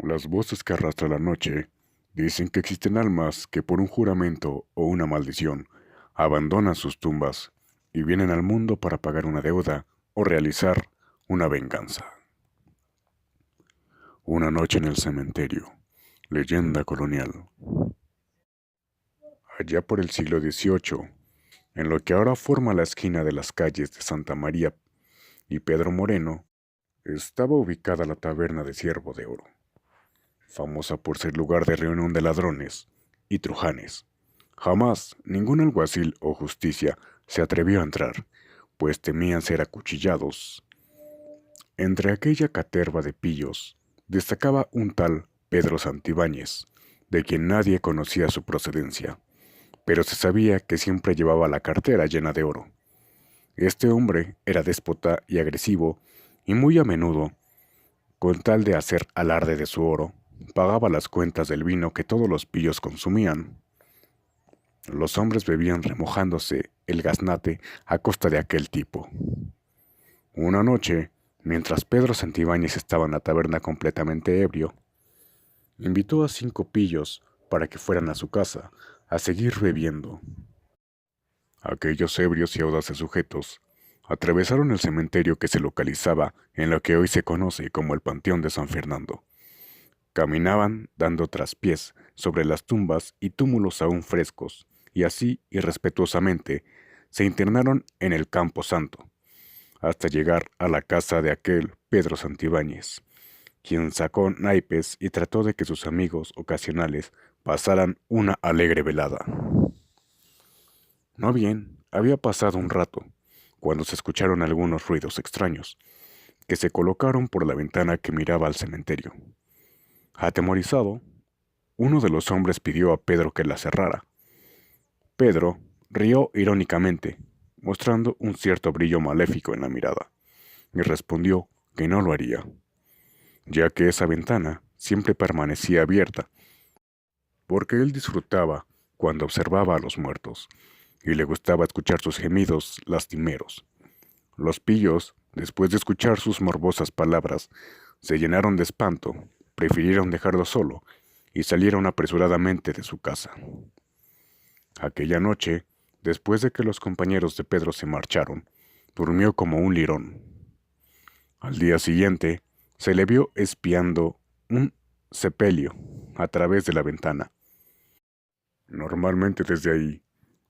Las voces que arrastra la noche dicen que existen almas que por un juramento o una maldición abandonan sus tumbas y vienen al mundo para pagar una deuda o realizar una venganza. Una noche en el cementerio. Leyenda colonial. Allá por el siglo XVIII, en lo que ahora forma la esquina de las calles de Santa María y Pedro Moreno, estaba ubicada la taberna de Ciervo de Oro, famosa por ser lugar de reunión de ladrones y trujanes. Jamás ningún alguacil o justicia se atrevió a entrar, pues temían ser acuchillados. Entre aquella caterva de pillos destacaba un tal Pedro Santibáñez, de quien nadie conocía su procedencia, pero se sabía que siempre llevaba la cartera llena de oro. Este hombre era déspota y agresivo, y muy a menudo, con tal de hacer alarde de su oro, pagaba las cuentas del vino que todos los pillos consumían. Los hombres bebían remojándose el gaznate a costa de aquel tipo. Una noche, mientras Pedro Santibáñez estaba en la taberna completamente ebrio, invitó a 5 pillos para que fueran a su casa a seguir bebiendo. Aquellos ebrios y audaces sujetos atravesaron el cementerio que se localizaba en lo que hoy se conoce como el Panteón de San Fernando. Caminaban dando traspiés sobre las tumbas y túmulos aún frescos, y así, irrespetuosamente, se internaron en el Campo Santo, hasta llegar a la casa de aquel Pedro Santibáñez, quien sacó naipes y trató de que sus amigos ocasionales pasaran una alegre velada. No bien, había pasado un rato, cuando se escucharon algunos ruidos extraños, que se colocaron por la ventana que miraba al cementerio. Atemorizado, uno de los hombres pidió a Pedro que la cerrara. Pedro rió irónicamente, mostrando un cierto brillo maléfico en la mirada, y respondió que no lo haría, ya que esa ventana siempre permanecía abierta, porque él disfrutaba cuando observaba a los muertos, y le gustaba escuchar sus gemidos lastimeros. Los pillos, después de escuchar sus morbosas palabras, se llenaron de espanto, prefirieron dejarlo solo, y salieron apresuradamente de su casa. Aquella noche, después de que los compañeros de Pedro se marcharon, durmió como un lirón. Al día siguiente, se le vio espiando un sepelio a través de la ventana. Normalmente desde ahí,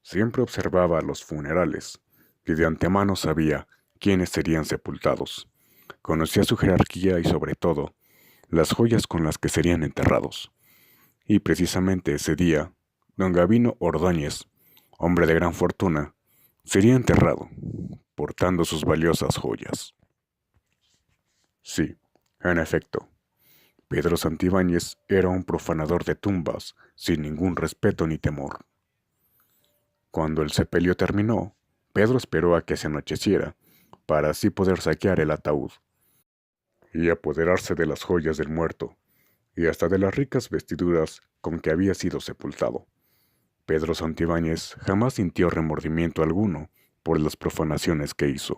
siempre observaba los funerales, y de antemano sabía quiénes serían sepultados. Conocía su jerarquía y sobre todo, las joyas con las que serían enterrados. Y precisamente ese día, don Gavino Ordóñez, hombre de gran fortuna, sería enterrado, portando sus valiosas joyas. Sí, en efecto, Pedro Santibáñez era un profanador de tumbas sin ningún respeto ni temor. Cuando el sepelio terminó, Pedro esperó a que se anocheciera, para así poder saquear el ataúd y apoderarse de las joyas del muerto, y hasta de las ricas vestiduras con que había sido sepultado. Pedro Santibáñez jamás sintió remordimiento alguno por las profanaciones que hizo.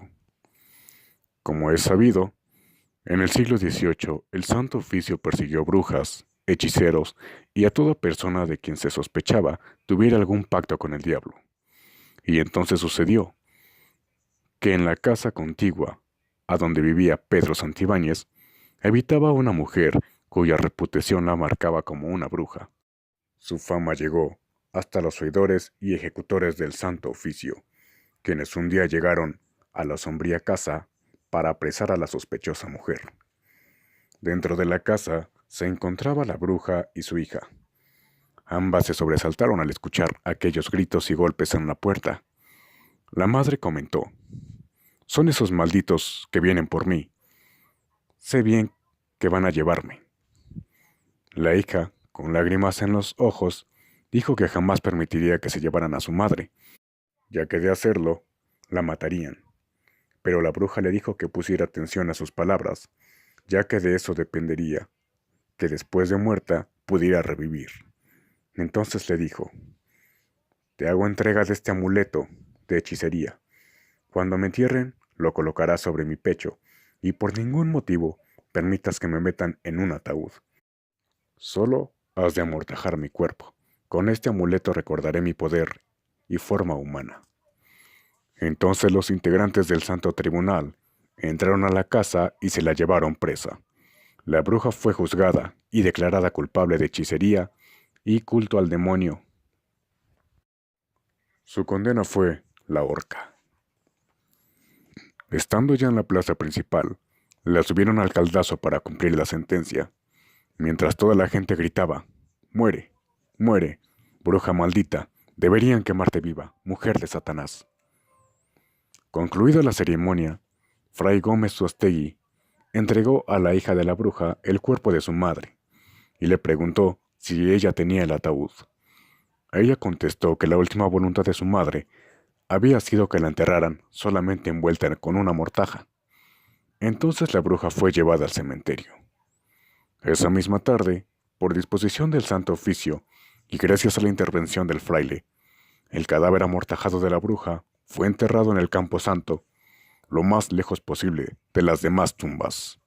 Como es sabido, en el siglo XVIII el Santo Oficio persiguió brujas, hechiceros y a toda persona de quien se sospechaba tuviera algún pacto con el diablo. Y entonces sucedió que en la casa contigua, a donde vivía Pedro Santibáñez, habitaba una mujer cuya reputación la marcaba como una bruja. Su fama llegó hasta los oidores y ejecutores del Santo Oficio, quienes un día llegaron a la sombría casa para apresar a la sospechosa mujer. Dentro de la casa se encontraba la bruja y su hija. Ambas se sobresaltaron al escuchar aquellos gritos y golpes en la puerta. La madre comentó: «Son esos malditos que vienen por mí. Sé bien que van a llevarme». La hija, con lágrimas en los ojos, dijo que jamás permitiría que se llevaran a su madre, ya que de hacerlo, la matarían. Pero la bruja le dijo que pusiera atención a sus palabras, ya que de eso dependería, que después de muerta pudiera revivir. Entonces le dijo: «Te hago entrega de este amuleto de hechicería. Cuando me entierren, lo colocarás sobre mi pecho, y por ningún motivo permitas que me metan en un ataúd. Solo has de amortajar mi cuerpo. Con este amuleto recordaré mi poder y forma humana. Entonces los integrantes del Santo Tribunal entraron a la casa y se la llevaron presa. La bruja fue juzgada y declarada culpable de hechicería y culto al demonio. Su condena fue la horca. Estando ya en la plaza principal, la subieron al caldazo para cumplir la sentencia, mientras toda la gente gritaba: «Muere, muere, bruja maldita, deberían quemarte viva, mujer de Satanás». Concluida la ceremonia, Fray Gómez Suastegui entregó a la hija de la bruja el cuerpo de su madre y le preguntó si ella tenía el ataúd. Ella contestó que la última voluntad de su madre había sido que la enterraran solamente envuelta con una mortaja. Entonces la bruja fue llevada al cementerio. Esa misma tarde, por disposición del Santo Oficio y gracias a la intervención del fraile, el cadáver amortajado de la bruja fue enterrado en el Campo Santo, lo más lejos posible de las demás tumbas.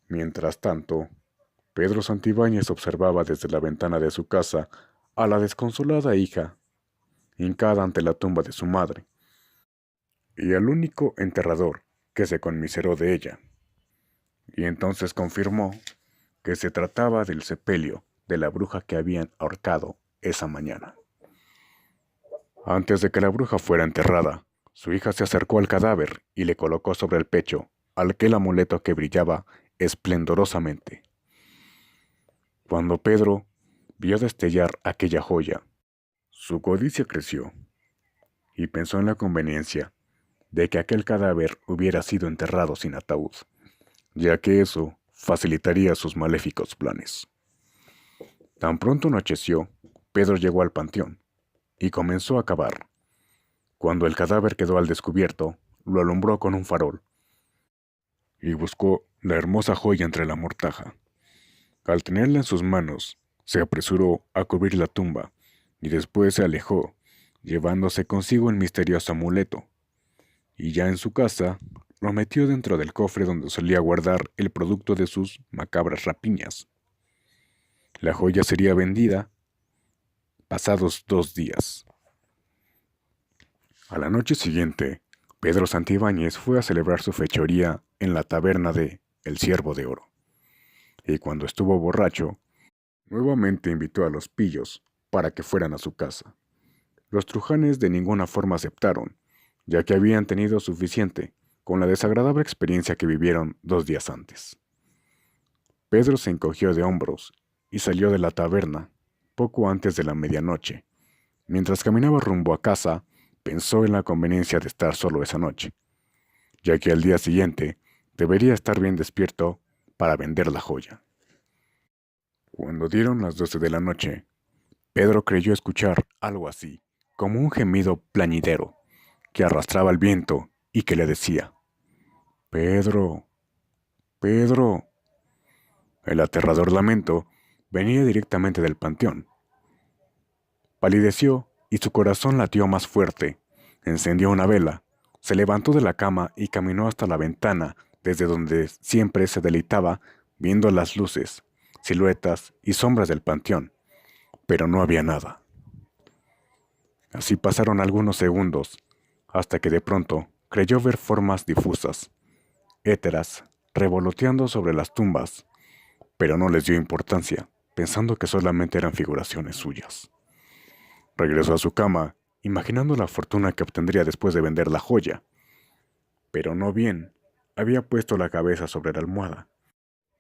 Mientras tanto, Pedro Santibáñez observaba desde la ventana de su casa a la desconsolada hija, hincada ante la tumba de su madre, y al único enterrador que se conmiseró de ella, y entonces confirmó que se trataba del sepelio de la bruja que habían ahorcado esa mañana. Antes de que la bruja fuera enterrada, su hija se acercó al cadáver y le colocó sobre el pecho aquel amuleto que brillaba esplendorosamente. Cuando Pedro vio destellar aquella joya, su codicia creció y pensó en la conveniencia de que aquel cadáver hubiera sido enterrado sin ataúd, ya que eso facilitaría sus maléficos planes. Tan pronto anocheció, Pedro llegó al panteón y comenzó a cavar. Cuando el cadáver quedó al descubierto, lo alumbró con un farol y buscó la hermosa joya entre la mortaja. Al tenerla en sus manos, se apresuró a cubrir la tumba y después se alejó, llevándose consigo el misterioso amuleto. Y ya en su casa, lo metió dentro del cofre donde solía guardar el producto de sus macabras rapiñas. La joya sería vendida pasados 2 días. A la noche siguiente, Pedro Santibáñez fue a celebrar su fechoría en la taberna de El Ciervo de Oro. Y cuando estuvo borracho, nuevamente invitó a los pillos para que fueran a su casa. Los trujanes de ninguna forma aceptaron, ya que habían tenido suficiente con la desagradable experiencia que vivieron 2 días antes. Pedro se encogió de hombros y salió de la taberna poco antes de la medianoche. Mientras caminaba rumbo a casa, pensó en la conveniencia de estar solo esa noche, ya que al día siguiente debería estar bien despierto para vender la joya. Cuando dieron las 12 de la noche, Pedro creyó escuchar algo así, como un gemido plañidero, que arrastraba el viento y que le decía: «Pedro, Pedro». El aterrador lamento venía directamente del panteón. Palideció y su corazón latió más fuerte. Encendió una vela, se levantó de la cama y caminó hasta la ventana, desde donde siempre se deleitaba viendo las luces, siluetas y sombras del panteón, pero no había nada. Así pasaron algunos segundos, hasta que de pronto creyó ver formas difusas, éteras, revoloteando sobre las tumbas, pero no les dio importancia, pensando que solamente eran figuraciones suyas. Regresó a su cama, imaginando la fortuna que obtendría después de vender la joya. Pero no bien había puesto la cabeza sobre la almohada,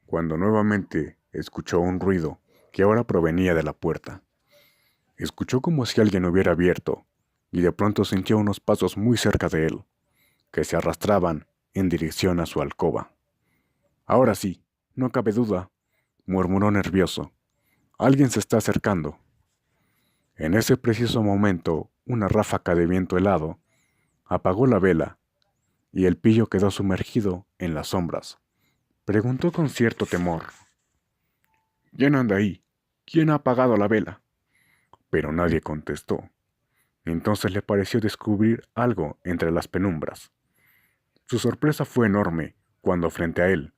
cuando nuevamente escuchó un ruido que ahora provenía de la puerta. Escuchó como si alguien hubiera abierto, y de pronto sintió unos pasos muy cerca de él, que se arrastraban en dirección a su alcoba. «Ahora sí, no cabe duda», murmuró nervioso. «Alguien se está acercando». En ese preciso momento, una ráfaga de viento helado apagó la vela y el pillo quedó sumergido en las sombras. Preguntó con cierto temor: «¿Quién anda ahí? ¿Quién ha apagado la vela?». Pero nadie contestó. Entonces le pareció descubrir algo entre las penumbras. Su sorpresa fue enorme cuando frente a él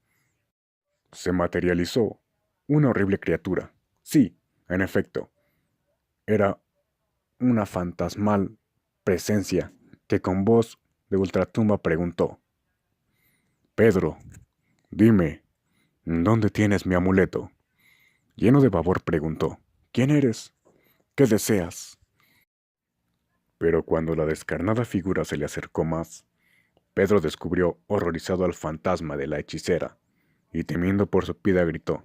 se materializó Una horrible criatura. Sí, en efecto, era una fantasmal presencia que con voz de ultratumba preguntó: Pedro, dime, ¿dónde tienes mi amuleto? Lleno de pavor preguntó: ¿Quién eres? ¿Qué deseas? Pero cuando la descarnada figura se le acercó más, Pedro descubrió horrorizado al fantasma de la hechicera, y temiendo por su vida gritó: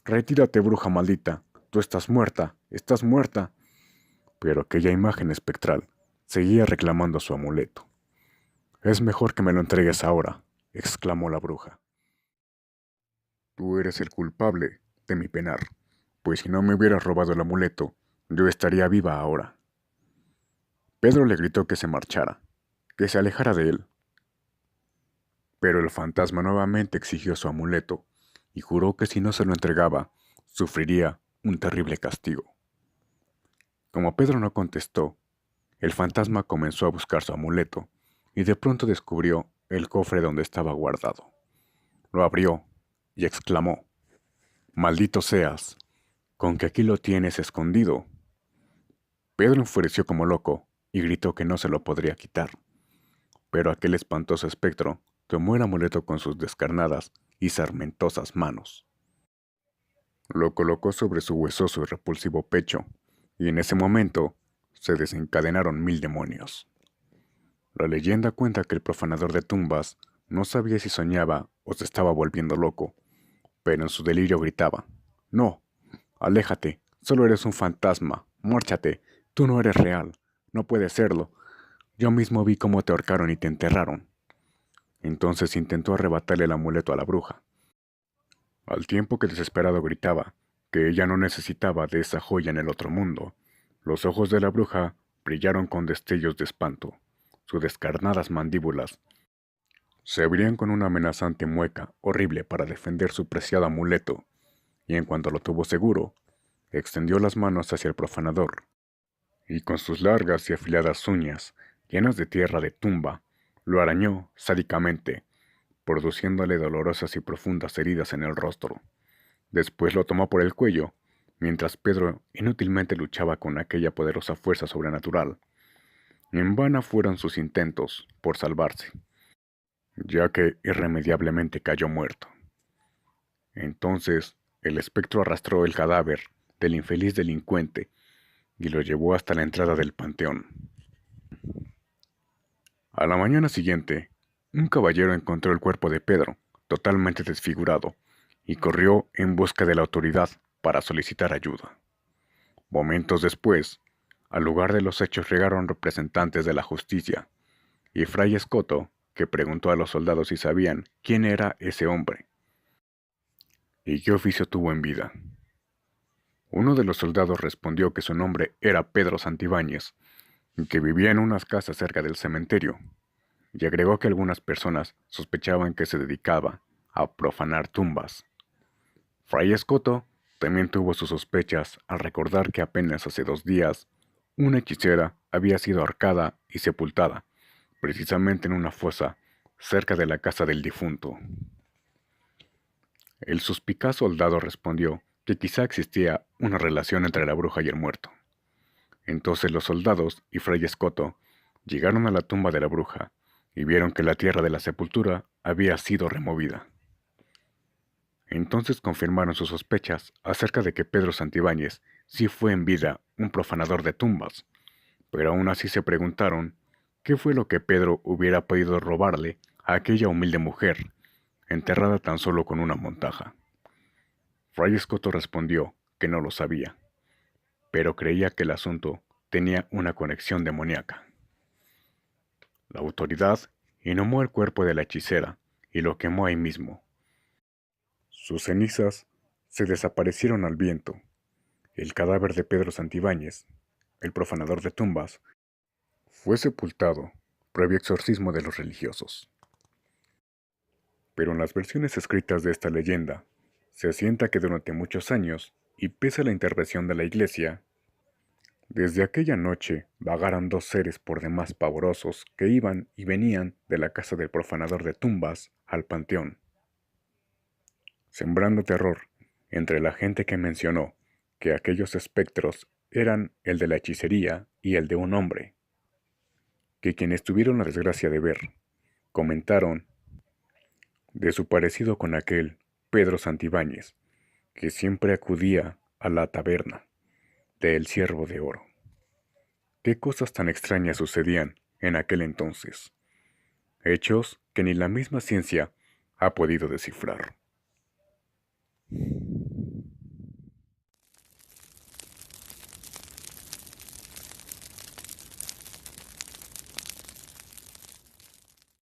Retírate, bruja maldita, tú estás muerta, estás muerta. Pero aquella imagen espectral seguía reclamando su amuleto. Es mejor que me lo entregues ahora, exclamó la bruja. Tú eres el culpable de mi penar, pues si no me hubieras robado el amuleto, yo estaría viva ahora. Pedro le gritó que se marchara, que se alejara de él. Pero el fantasma nuevamente exigió su amuleto y juró que si no se lo entregaba, sufriría un terrible castigo. Como Pedro no contestó, el fantasma comenzó a buscar su amuleto y de pronto descubrió el cofre donde estaba guardado. Lo abrió y exclamó: Maldito seas, con que aquí lo tienes escondido. Pedro enfureció como loco y gritó que no se lo podría quitar. Pero aquel espantoso espectro tomó el amuleto con sus descarnadas y sarmentosas manos. Lo colocó sobre su huesoso y repulsivo pecho, y en ese momento se desencadenaron 1000 demonios. La leyenda cuenta que el profanador de tumbas no sabía si soñaba o se estaba volviendo loco, pero en su delirio gritaba: No, aléjate, solo eres un fantasma, márchate, tú no eres real, no puedes serlo. Yo mismo vi cómo te ahorcaron y te enterraron. Entonces intentó arrebatarle el amuleto a la bruja, al tiempo que desesperado gritaba que ella no necesitaba de esa joya en el otro mundo. Los ojos de la bruja brillaron con destellos de espanto. Sus descarnadas mandíbulas se abrían con una amenazante mueca horrible para defender su preciado amuleto, y en cuanto lo tuvo seguro, extendió las manos hacia el profanador, y con sus largas y afiladas uñas, llenas de tierra de tumba, lo arañó sádicamente, produciéndole dolorosas y profundas heridas en el rostro. Después lo tomó por el cuello, mientras Pedro inútilmente luchaba con aquella poderosa fuerza sobrenatural. En vano fueron sus intentos por salvarse, ya que irremediablemente cayó muerto. Entonces, el espectro arrastró el cadáver del infeliz delincuente y lo llevó hasta la entrada del panteón. A la mañana siguiente, un caballero encontró el cuerpo de Pedro, totalmente desfigurado, y corrió en busca de la autoridad para solicitar ayuda. Momentos después, al lugar de los hechos llegaron representantes de la justicia, y Fray Escoto, que preguntó a los soldados si sabían quién era ese hombre y qué oficio tuvo en vida. Uno de los soldados respondió que su nombre era Pedro Santibáñez, y que vivía en unas casas cerca del cementerio, y agregó que algunas personas sospechaban que se dedicaba a profanar tumbas. Fray Escoto también tuvo sus sospechas al recordar que apenas hace 2 días una hechicera había sido ahorcada y sepultada, precisamente en una fosa cerca de la casa del difunto. El suspicaz soldado respondió que quizá existía una relación entre la bruja y el muerto. Entonces los soldados y Fray Escoto llegaron a la tumba de la bruja y vieron que la tierra de la sepultura había sido removida. Entonces confirmaron sus sospechas acerca de que Pedro Santibáñez sí fue en vida un profanador de tumbas, pero aún así se preguntaron qué fue lo que Pedro hubiera podido robarle a aquella humilde mujer, enterrada tan solo con una montaja. Fray Escoto respondió que no lo sabía, pero creía que el asunto tenía una conexión demoníaca. La autoridad inhumó el cuerpo de la hechicera y lo quemó ahí mismo. Sus cenizas se desaparecieron al viento. El cadáver de Pedro Santibáñez, el profanador de tumbas, fue sepultado previo exorcismo de los religiosos. Pero en las versiones escritas de esta leyenda, se asienta que durante muchos años, y pese a la intervención de la iglesia, desde aquella noche vagaron 2 seres por demás pavorosos que iban y venían de la casa del profanador de tumbas al panteón, sembrando terror entre la gente que mencionó que aquellos espectros eran el de la hechicería y el de un hombre, que quienes tuvieron la desgracia de ver, comentaron de su parecido con aquel Pedro Santibáñez, que siempre acudía a la taberna de El Ciervo de Oro. ¿Qué cosas tan extrañas sucedían en aquel entonces? Hechos que ni la misma ciencia ha podido descifrar.